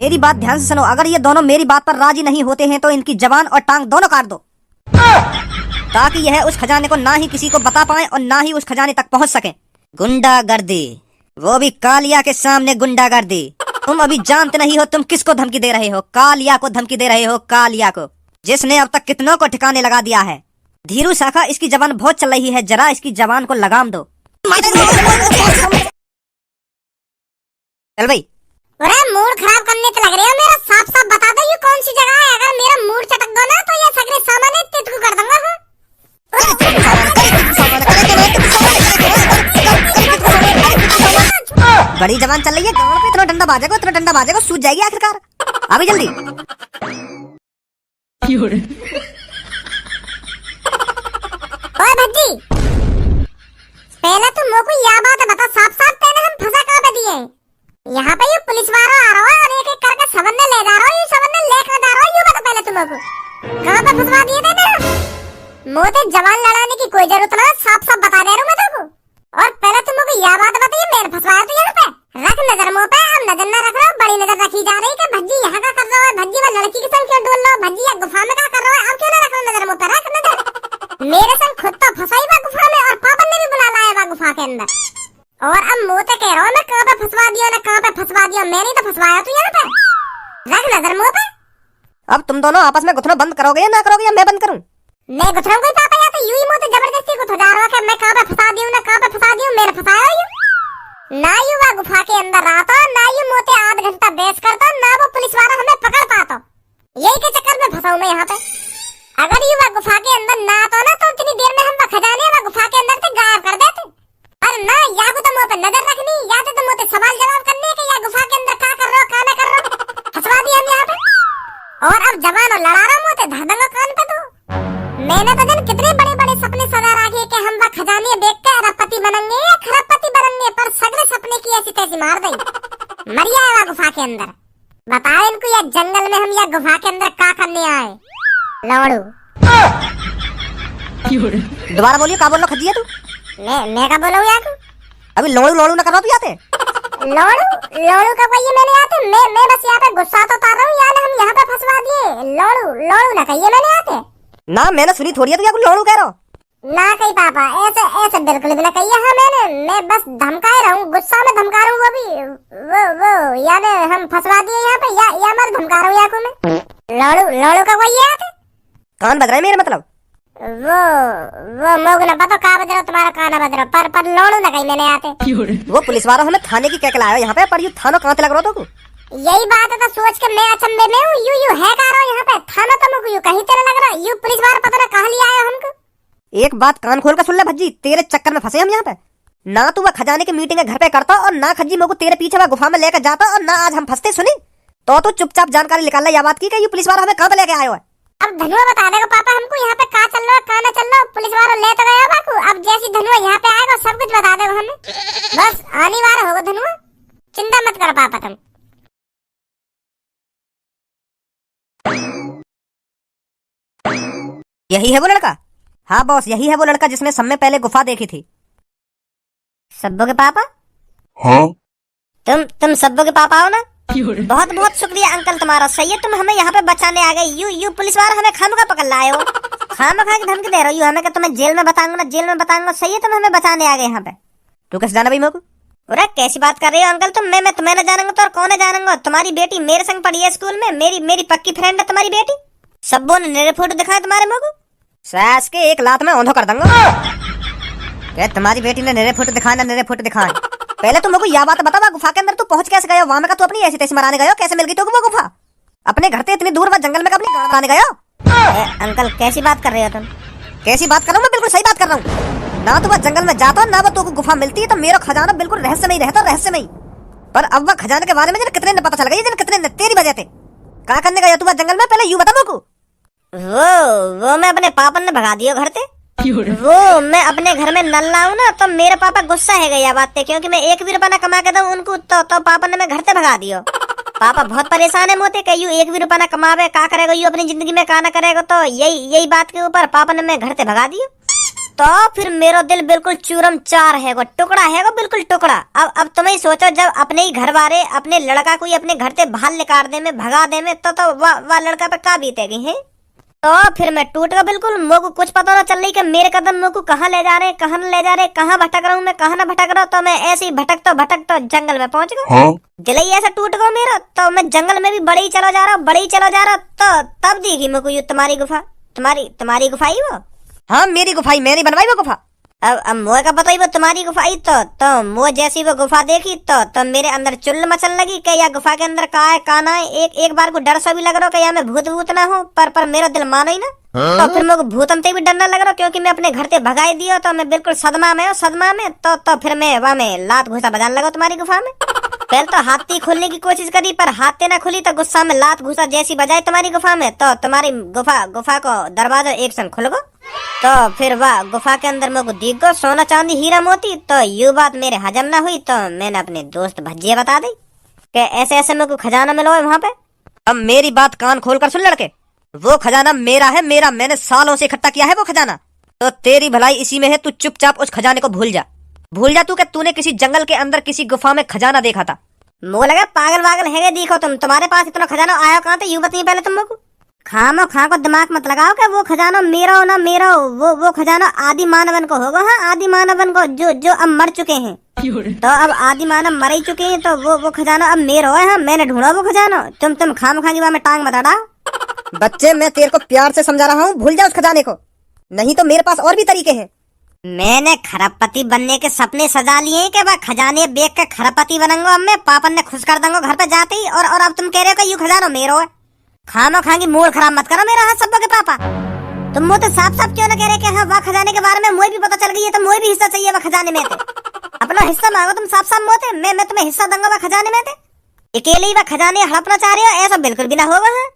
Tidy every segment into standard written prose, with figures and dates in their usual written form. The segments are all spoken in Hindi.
मेरी बात ध्यान से सुनो, अगर ये दोनों मेरी बात पर राजी नहीं होते हैं तो इनकी जबान और टांग दोनों काट दो, ताकि यह उस खजाने को ना ही किसी को बता पाए और ना ही उस खजाने तक पहुंच सके। गुंडागर्दी, वो भी कालिया के सामने गुंडागर्दी। तुम अभी जानते नहीं हो तुम किसको धमकी दे रहे हो। कालिया को धमकी दे रहे हो, कालिया को, जिसने अब तक कितनों को ठिकाने लगा दिया है। धीरू शाखा, इसकी जबान बहुत चल रही है, जरा इसकी जबान को लगाम दो। चल भाई। अरे मूड खराब करने तो लग रहे हो मेरा। साफ साफ बता दो ये कौन सी जगह है। अगर मेरा मूड चटक गया ना तो ये सगरे सामान तितकू कर दूंगा। बड़ी जबान चल रही है, गाँव पे इतना डंडा बाजेगा सूझ जाएगी आखिरकार। अभी जल्दी। ओए भज्जी, पहले तुम मोको यह बात बता साफ साफ, तेने हम फंसा कहाँ पे दिए? यहाँ पे ये पुलिस वाला आ रहा है और एक एक करके सबने ले जा रहा है। ये सबने लेकर जा रहा है। ये बता पहले तुम मोको कहाँ पे फंसवा दिए थे ना? मोते जवान लड़ाने की कोई जरूरत ना, साफ साफ बता दे रहा हूँ मैं तुमको। और पहले तुम मोको यह बात बताइए, मैंने फंसवाया तो यहाँ पे। रख नजर मुँह पे, अब नजर न रख रहा, बड़ी नजर रखी जा रही है। भज्जी यहाँ का कर रहा है, भज्जी वो लड़की के संग क्यों डोल रहा है, भज्जी या गुफा में क्या कर रहा है, अब क्यों ना रख रहा नजर मुँह पे? रख नजर। मेरे संग खुद तो फंसाई हुआ गुफा में और पापा ने भी बुला लाया हुआ गुफा के अंदर। और अब मुँह तो कह रहा हूँ मैं, कहाँ पे फंसवा दिया ना कहाँ पे फंसवा दिया। मैंने तो फंसवाया तू यहाँ पे। रख नजर मुँह पे। अब तुम दोनों आपस में गुथना बंद करोगे या ना करोगे, या मैं बंद करूँ? मैं गुथरा कोई पापा, या तो यूं ही मुँह तो जबरदस्ती गुथ जा रहा है। मैं कहाँ पे फंसा दी हूँ ना कहाँ पे फंसा दी हूँ, मैंने फंसाया यूं ना। यूं वह गुफा के अंदर रहता, ना यूं मोते आध घंटा बेस करता, ना वो पुलिस वाला हमें पकड़ पाता। यही के चक्कर में फंसा हूँ मैं यहाँ पे। अगर यूं वह गुफा के अंदर ना आता ना तो इतनी देर में हम वह खजाने वह गुफा के अंदर से गायब कर देते। पर ना, या को तो मुँह पे नजर रखनी, या तो मुँह पे सवाल जवाब करने के, या गुफा के अंदर क्या कर रहे हो क्या ना कर रहे हो, फंसवा दिया हम यहाँ पे। और अब जवान और लड़ा रहा मुँह से धर दूंगा कान पे। तो मैंने तो जन कितने बड़े बड़े सपने सजा रखे कि हम वह खजाने देख के अरबपति बनेंगे या खरबपति बनेंगे, पर सगरे सपने की ऐसी तैसी मार दी। मरिया है वह गुफा के अंदर। बताओ इनको या जंगल में हम या गुफा के अंदर क्या करने आए? लवड़ू। दोबारा बोलिए, क्या बोल रहा खजिया तू? मैं क्या बोलूं यार? अभी लोड़ू लोड़ू ना करो तू याते। लोड़ू लोड़ू का कोई मैंने आते। मैं बस यहाँ पे गुस्सा तो उतार रहा हूँ, यार हम यहाँ पे फंसवा दिए। लोड़ू लोड़ू ना कहिए मैंने आते ना, मैंने सुनी थोड़ी है तो या लोड़ू कह रहा हूँ ना। कहीं पापा ऐसे ऐसे बिल्कुल भी ना कहिए। हाँ मैं बस धमका रहा हूँ, गुस्सा में धमका रहा हूँ। वो भी वो यार हम फंसवा दिए यहाँ पे, या मैं धमका रहा हूँ या को मैं। लोड़ू लोड़ू का कोई आते? कान बज रहा है मेरे, मतलब वो मोग ना पता कहाँ बज रहा तुम्हारा कान बज रहा, पर लोड़ू ना कहीं मैंने आते। वो पुलिस वाला हमें थाने की क्या लाया यहाँ पे, पर यू थानो कहाँ लग रहा था? यही बात है तो सोच के मैं अचंभे में हूँ। यू है कह रहा हूँ यहाँ पे थाना तो मुझे कहीं तरह लग रहा। यू पुलिस वाला पता ना कहाँ लिया आया हमको। एक बात कान खोल कर सुन ले भज्जी, तेरे चक्कर में फंसे हम यहाँ पे। ना तू वह खजाने की मीटिंग घर पे करता और ना खज्जी मोको तेरे पीछे वह गुफा में लेकर जाता, और ना आज हम फंसते। सुनी तो चुपचाप जानकारी निकालना यह बात की कि यू पुलिस वाला हमें कहाँ पे लेके आया हुआ है। अब धनुआ बता देगा पापा हमको यहाँ पे कहाँ चल रहा है कहाँ ना चल रहा। पुलिस वाला ले तो गया बाकू। अब जैसी धनुआ यहाँ पे आएगा सब कुछ बता देगा हमें। बस आने वाला होगा धनुआ, चिंता मत करो पापा तुम। यही है वो लड़का? हाँ बॉस, यही है वो लड़का जिसने समय पहले गुफा देखी थी। सब्बू के पापा? हाँ तुम सब्बू के पापा हो ना? बहुत बहुत शुक्रिया अंकल तुम्हारा, सही है तुम हमें यहाँ पे बचाने आ गए। यू पुलिस वाला हमें खामखा पकड़ लाए हो, खामखा की धमकी दे रही हो हमें कि तुम्हें जेल में बताऊंगा ना, जेल में बताऊंगा। सही है तुम हमें बचाने आ गए यहाँ पे। तू कैसे जाना भाई मेरे को? अरे कैसी बात कर रही हो अंकल तुम? मैं तुम्हें न जानूंगा तो और कौन जानूंगा? तुम्हारी बेटी मेरे संग पढ़ी है स्कूल में, मेरी पक्की फ्रेंड है तुम्हारी बेटी। सब्बू ने मेरे फोटो दिखाया तुम्हारे मेरे को, सास के एक लात में औंधो कर दूंगा। तुम्हारी बेटी ने मेरे फोटो दिखाए। पहले तुम मेरे को यह बात बता, गुफा के अंदर तू पहुंच कैसे गया? वहां में का तू अपनी ऐसी तैसी मराने गयो? कैसे मिल गई तू वो गुफा? अपने घर से इतनी दूर वह जंगल में अपनी गाड़ मराने गयो? अंकल कैसी बात कर रहे हो तुम? कैसी बात कर रहा हूँ मैं? बिल्कुल सही बात कर रहा हूँ। ना तो वह जंगल में जाता ना वो तो गुफा मिलती है, तो मेरा खजाना बिल्कुल रहस्यमय रहता, रहस्यमय। पर अब वह खजाने के बारे में कितने ने पता चल गई, कितने ने तेरी वजह से। क्या करने गया तू वह जंगल में? पहले यू बता मेरे को। वो मैं अपने पापा ने भगा दिया घर से। वो मैं अपने घर में नल्ला हूँ ना, तो मेरे पापा गुस्सा है गया बात पे, क्योंकि मैं एक भी रुपया ना कमा के दूं उनको, तो पापा ने मैं घर से भगा दिया। पापा बहुत परेशान है मोते कि यू एक भी रुपया ना कमावे, का करेगा यू अपनी जिंदगी में, का ना करेगा। तो यही बात के ऊपर पापा ने मैं घर से भगा दिया। तो फिर मेरा दिल बिल्कुल चूरम चार है, वो टुकड़ा है, वो बिल्कुल टुकड़ा। अब तुम ही सोचो, जब अपने ही घर वाले अपने लड़का को ही अपने घर से बाहर निकाल दे में, भगा दे में, तो वाह लड़का पे का बीतेगी है। तो फिर मैं टूट गया बिल्कुल। मोको कुछ पता ना चल रही कि मेरे कदम मोको कहाँ ले जा रहे, कहाँ ले जा रहे, कहाँ भटक रहा हूँ मैं, कहाँ ना भटक रहा हूँ। तो मैं ऐसे ही भटक जंगल में पहुंच गया। दिल ही ऐसा टूट गया मेरा। तो मैं जंगल में भी बड़े ही चला जा रहा। तो तब देखी मेको ये तुम्हारी गुफा। तुम्हारी गुफा ही वो? हाँ मेरी गुफाई, मैंने बनवाई वो गुफा। अब मोए का बताई वो तुम्हारी गुफाई। तो मोए जैसी वो गुफा देखी तो मेरे अंदर चुल्ल मचल लगी कि या गुफा के अंदर का है का ना है। एक बार को डर सा भी लग रहा कि या मैं भूत ना हूँ, पर मेरा दिल मानो ही ना। तो फिर मेरे को भूतम से भी डरना लग रहा, क्योंकि मैं अपने घर से भगाई दिया। तो मैं बिल्कुल सदमा में तो फिर मैं वहाँ में लात घुसा बजाने लगा तुम्हारी गुफा में। पहले तो हाथी खोलने की कोशिश करी, पर हाथ ना खुली। तो गुस्सा में लात घुसा जैसी बजाई तुम्हारी गुफा में, तो तुम्हारी गुफा को दरवाजा एक संग खुल गो। तो फिर वह गुफा के अंदर मेरे को दिख गो सोना चांदी हीरा मोती। तो यू बात मेरे हजम ना हुई। तो मैंने अपने दोस्त भज्जिया बता दी कि ऐसे मेरे को खजाना मिला है वहाँ पे। अब मेरी बात कान खोल कर सुन लड़के, वो खजाना मेरा है, मेरा। मैंने सालों से इकट्ठा किया है वो खजाना। तो तेरी भलाई इसी में है, तू चुपचाप उस खजाने को भूल जा तू कि तूने किसी जंगल के अंदर किसी गुफा में खजाना देखा था। मुझे लगा पागल वागल है देखो तुम्हारे पास इतना खजाना आया कहाँ था, यूं बताइए पहले तुम को। खां को दिमाग मत लगाओ कि वो खजाना मेरा हो ना मेरा हो। वो खजाना आदि मानवन को होगा। हाँ, आदि मानवन को जो अब मर चुके हैं। तो अब आदि मानव मर ही चुके हैं, तो वो खजाना अब मेरा है। हाँ, मैंने ढूंढा वो खजाना। तुम खाम की वहाँ में टांग मत अड़ाओ। बच्चे, मैं तेरे को प्यार से समझा रहा हूँ, भूल जा उस खजाने को, नहीं तो मेरे पास और भी तरीके हैं। मैंने खरबपति बनने के सपने सजा लिए कि वह खजाने बेच के खरबपति बनूंगा। अब मैं पापन ने खुश कर दूंगा घर पे जाते ही। और अब तुम कह रहे हो कि यू खजाना मेरा है। खांगी मूड खराब मत करो मेरा। हाँ सब के पापा, तुम मुझे साफ क्यों ना कह रहे कि हाँ वह खजाने के बारे में मुझे भी पता चल गई है, तो मुझे भी हिस्सा चाहिए वह खजाने में थे। अपना हिस्सा मांगो तुम साफ मोते। मैं तुम्हें हिस्सा दूंगा वह खजाने में थे। अकेले ही वह खजाने हड़पना चाह रहे हो, ऐसा बिल्कुल भी ना होगा। हाँ,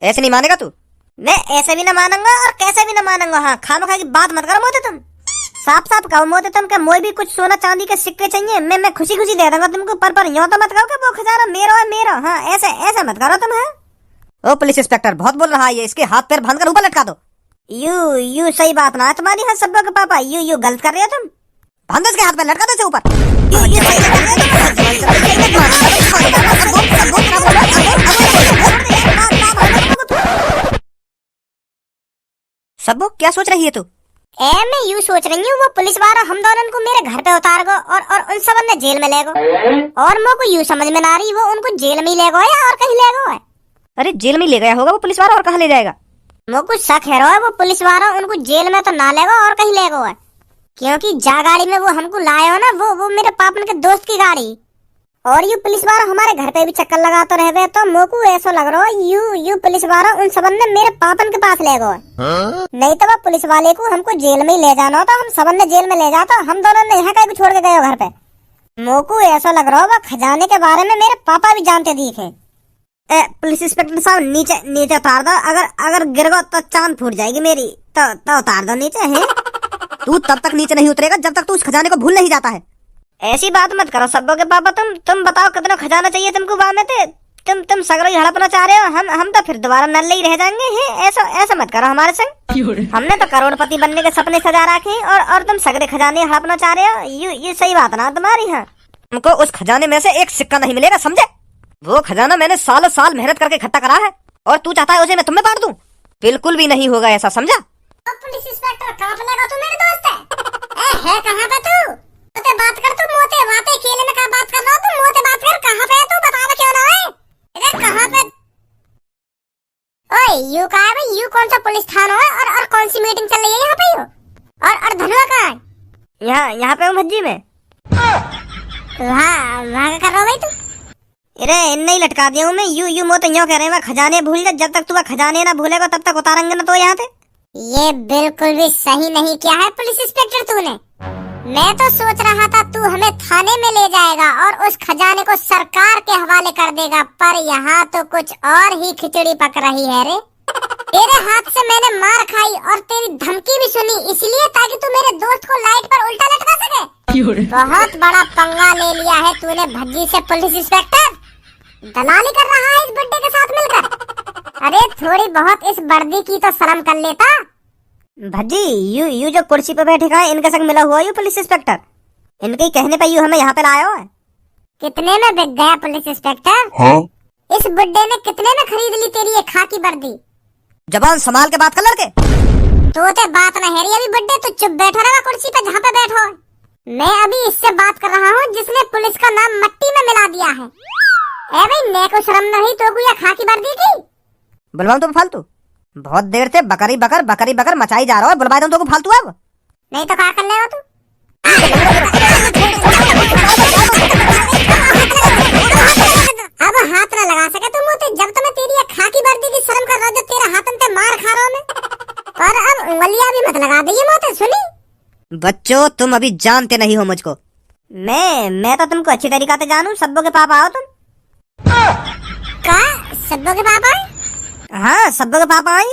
ऐसे नहीं मानेगा तू। मैं ऐसे भी ना मानूंगा और कैसे भी ना मानूंगा। हाँ, खामखा की बात मत करो मोते तुम। साफ कहो मोते तुम के मुझे भी कुछ सोना चांदी के सिक्के चाहिए। मैं खुशी दे दूंगा तुमको, पर यूं तो मत कहो कि वो खजाना मेरा है मेरा। हाँ, ऐसे मत करो तुम। है ओ पुलिस इंस्पेक्टर, बहुत बोल रहा है ये, इसके हाथ पैर बांध कर ऊपर लटका दो। यू सही बात ना है तुम्हारी। हाँ सब के पापा, यू गलत कर रहे हो तुम। बांध इसके हाथ पैर, लटका दो इसे ऊपर। सबो क्या सोच रही है तू? मैं यूँ सोच रही हूँ वो पुलिस वाला हम दोनों को मेरे घर पे उतार गो और उन सब ने जेल में ले गो। और मेरे को यूँ समझ में ना रही वो उनको जेल में ले गो या और कहीं ले गो है। अरे जेल में ले गया होगा वो पुलिस वाला, और कहाँ ले जाएगा? मेरे को शक है रो वो पुलिस वाला उनको जेल में तो ना ले गो और कहीं ले गो है, क्योंकि जा गाड़ी में वो हमको लाए हो ना, वो मेरे पापन के दोस्त की गाड़ी। और यू पुलिस वाला हमारे घर पे भी चक्कर लगाते रह गए। तो मोको ऐसा लग रहा है यू पुलिस वाला उन सबन ने मेरे पापन के पास ले गए। नहीं तो वो पुलिस वाले को हमको जेल में ही ले जाना हो, तो हम सबन ने जेल में ले जाता, हम दोनों ने यहाँ कहीं छोड़ के गए घर पे। मोको ऐसा लग रहा है वो खजाने के बारे में मेरे पापा भी जानते दिखे। पुलिस इंस्पेक्टर साहब नीचे उतार दो। अगर गिर गो तो चांद फूट जाएगी मेरी। तो उतार दो नीचे। है तू तब तक नीचे नहीं उतरेगा जब तक तू उस खजाने को भूल नहीं जाता है। ऐसी बात मत करो सब्बो के पापा। तुम बताओ कितना खजाना चाहिए तुमको वहाँ में थे। तुम सगरो ही हड़पना चाह रहे हो। हम तो फिर दोबारा नल्ले ही रह जाएंगे। हैं ऐसा मत करो हमारे संग। हमने तो करोड़पति बनने के सपने सजा रखे हैं और तुम सगरे खजाने हड़पना चाह रहे हो। ये सही बात ना तुम्हारी। हाँ, हमको उस खजाने में से एक सिक्का नहीं मिलेगा, समझे? वो खजाना मैंने सालों साल मेहनत करके इकट्ठा करा है, और तू चाहता है उसे मैं तुम्हें बांट दूं? बिल्कुल भी नहीं होगा ऐसा, समझा? पुलिस इंस्पेक्टर कहाँ पे लगा? तू मेरे दोस्त है कहाँ पे तू? मोते बात कर तू। मोते बातें अकेले में कहाँ बात कर रहा तू? मोते बात कर, कहाँ पे है तू? बता क्यों ना है? इधर कहाँ पे? ओए यू कहाँ है भाई? यू कौन सा पुलिस थाना है और कौन सी मीटिंग चल रही है यहाँ पे? यू और धनुआ कहाँ है? यहाँ पे हूँ भज्जी में। वहाँ कर रहा भाई तू? अरे नहीं लटका दिया हूँ मैं। यू मो तो यूँ कह रहे हैं खजाने भूल जा। जब तक तू खजाने ना भूलेगा तब तक उतारेंगे ना तो यहाँ से। ये बिल्कुल भी सही नहीं किया है पुलिस इंस्पेक्टर तूने। मैं तो सोच रहा था तू हमें थाने में ले जाएगा और उस खजाने को सरकार के हवाले कर देगा, पर यहाँ तो कुछ और ही खिचड़ी पक रही है रे। तेरे हाथ से मैंने मार खाई और तेरी धमकी भी सुनी, इसलिए ताकि तू मेरे दोस्त को लाइट पर उल्टा लटका सके। बहुत बड़ा पंगा ले लिया है तूने भज्जी से पुलिस इंस्पेक्टर। दलाली कर रहा है इस बुड्ढे के साथ मिलकर। अरे थोड़ी बहुत इस वर्दी की तो शर्म कर लेता। भज्जी, यू जो कुर्सी पे बैठे हैं इनके संग मिला हुआ यू पुलिस इंस्पेक्टर, इनके ही कहने पे यू हमें यहाँ पे लाया है। कितने में बिक गया पुलिस इंस्पेक्टर? हाँ? इस बुड्ढे ने कितने में खरीद ली तेरी ये खाकी वर्दी? जबान संभाल के बात कर लड़के। तो ते बात न है अभी बुड्ढे, तू चुप बैठा रहा कुर्सी पे जहाँ पे बैठो। मैं अभी इससे बात कर रहा हूँ जिसने पुलिस का नाम मट्टी में मिला दिया है। ए भाई, मैं को शर्म नहीं तो ये खाकी वर्दी की? बुलवाऊं तो फालतू? बहुत देर से बकरी बकर मचाई जा रहा है, बुलवा दूं तो फालतू अब? नहीं तो क्या कर ले हो तू? अब हाथ ना लगा सके तुम मुझे, जब तो मैं तेरी ये खाकी वर्दी की शर्म कर रहा हूँ, जब तेरा हाथन पे मार खा रहा हूँ मैं। पर अब उंगलियां भी मत लगा दे मोते, सुनी? बच्चों, तुम अभी जानते नहीं हो मुझको। मैं तो तुमको अच्छी तरीका से जानू। सब्बो के पापा हो तुम? का सब्बो के पापा? हाँ, सब्बो के पापा आई।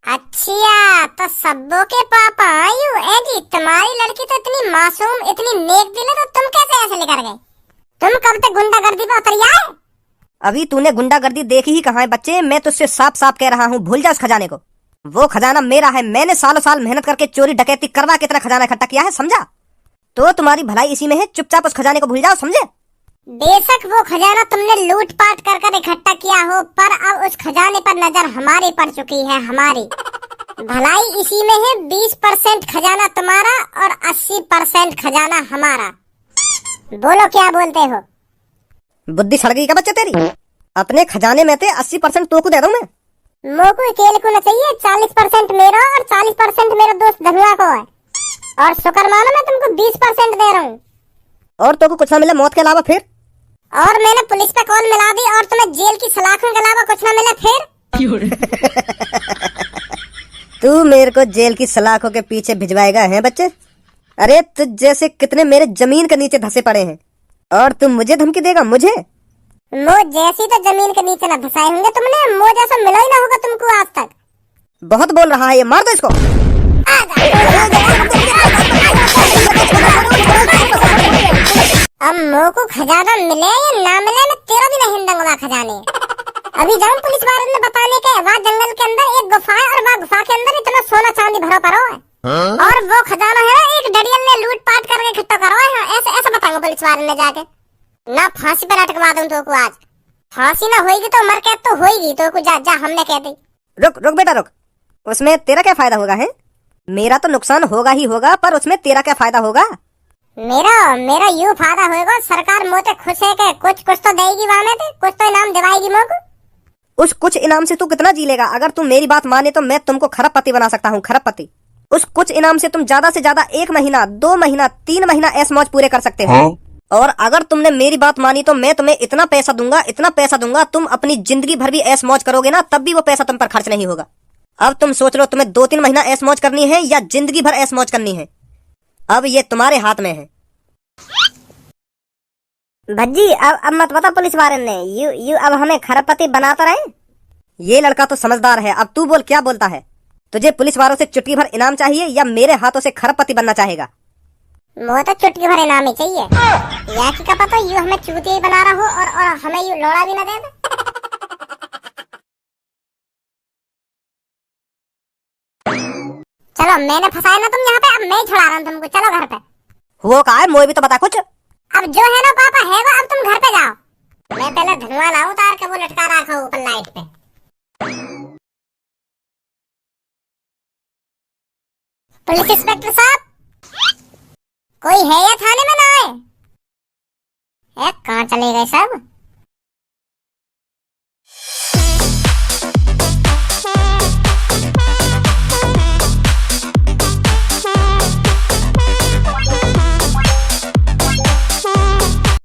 अच्छा, तो सब्बो के पापा आयु। ए जी, तुम्हारी लड़की तो इतनी मासूम, इतनी नेक दिल है, तो तुम कैसे ऐसे लेकर गए? तुम कब तक गुंडागर्दी पे उतर आए? अभी तूने गुंडागर्दी देखी ही कहाँ है बच्चे। मैं तुझसे साफ साफ कह रहा हूँ, भूल जा उस खजाने को। वो खजाना मेरा है। मैंने सालों साल मेहनत करके चोरी डकैती करवा के इतना खजाना इकट्ठा किया है, समझा? तो तुम्हारी भलाई इसी में है। चुपचाप उस खजाने को भूल जाओ, समझे? बेशक वो खजाना तुमने लूटपाट कर कर इकट्ठा किया हो, पर अब उस खजाने पर नजर हमारी पड़ चुकी है। हमारी भलाई इसी में है। 20% खजाना तुम्हारा और 80% खजाना हमारा। बोलो क्या बोलते हो? बुद्धि सड़ गई क्या बच्चे तेरी? अपने खजाने में थे 80% तो को दे दूं मैं। मोको अकेले को न चाहिए। 40% मेरा और 40% मेरे दोस्त धनुआ को है। और शुक्र मानो मैं तुमको 20% दे रहा हूँ। और तो को कुछ ना मिले मौत के अलावा फिर? और मैंने पुलिस पे कॉल मिला दी और तुम्हें जेल की सलाखों के अलावा कुछ ना मिले फिर? तू मेरे को जेल की सलाखों के पीछे भिजवाएगा है बच्चे? अरे तुझ जैसे कितने मेरे जमीन के नीचे धसे पड़े हैं, और तुम मुझे धमकी देगा? मुझे? मो जैसी तो जमीन के नीचे न धसाए होंगे तुमने। मो जैसा मिला ही ना होगा तुमको आज तक। बहुत बोल रहा है ये, मार दो इसको। अब मो को खजाना मिले या ना मिले, मैं तेरा भी नहीं हिंदूंगा खजाने। अभी जाऊं पुलिस वाले ने बताने के वहाँ जंगल के अंदर एक गुफा है, और वहाँ गुफा के अंदर इतना सोना चांदी भरा पड़ा है। और वो खजाना है ना, एक डडियल ने लूट पाट करके इकट्ठा करवाया है। ऐसे ऐसे बताऊंगा पुलिस वाले ने जाके। ना फांसी पे लटकवा दूं तो को आज। फांसी ना होगी तो मर के तो होगी तो को जा जा हमने कह दी। रुक रुक बेटा रुक। उसमें तेरा क्या फायदा होगा है? मेरा तो नुकसान होगा ही होगा, पर उसमें तेरा क्या फायदा होगा? मेरा यूं फायदा होगा, सरकार मोते खुश है के कुछ तो देगी वहाँ में, कुछ तो इनाम दिवाएगी मोको। उस कुछ इनाम से तू कितना जी लेगा? अगर तुम मेरी बात माने तो मैं तुमको खरबपति बना सकता हूँ, खरबपति। उस कुछ इनाम से तुम ज्यादा से ज्यादा 1 महीना, 2 महीना, 3 महीना ऐश मौज पूरे कर सकते हो। और अगर तुमने मेरी बात मानी तो मैं तुम्हें इतना पैसा दूंगा, तुम अपनी जिंदगी भर भी ऐश मौज करोगे ना, तब भी वो पैसा तुम पर खर्च नहीं होगा। अब तुम सोच लो, तुम्हें 2-3 महीना ऐश मौज करनी है या जिंदगी भर ऐश मौज करनी है? अब ये तुम्हारे हाथ में है। भज्जी, अब मत बता पुलिस वाले ने यू अब हमें खरबपति बनाता रहे। ये लड़का तो समझदार है। अब तू बोल, क्या बोलता है? तुझे पुलिस वालों से चुटकी भर इनाम चाहिए या मेरे हाथों से खरबपति बनना चाहेगा? वो तो चुटकी भर इनाम ही चाहिए। या कि क्या पता यू हमें चूतिया ही बना रहा हो और हमें यू लोड़ा भी ना दे। चलो, मैंने फंसाया ना तुम यहाँ पे, अब मैं ही छुड़ा रहा हूँ तुमको। चलो घर पे। वो कहा है? मोए भी तो बता कुछ। अब जो है ना पापा है वो, अब तुम घर पे जाओ। मैं पहले धुआं लाऊं उतार के, वो लटका रखा ऊपर लाइट पे। पुलिस इंस्पेक्टर साहब, कोई है या थाने में ना आए? कहाँ चले गए सब?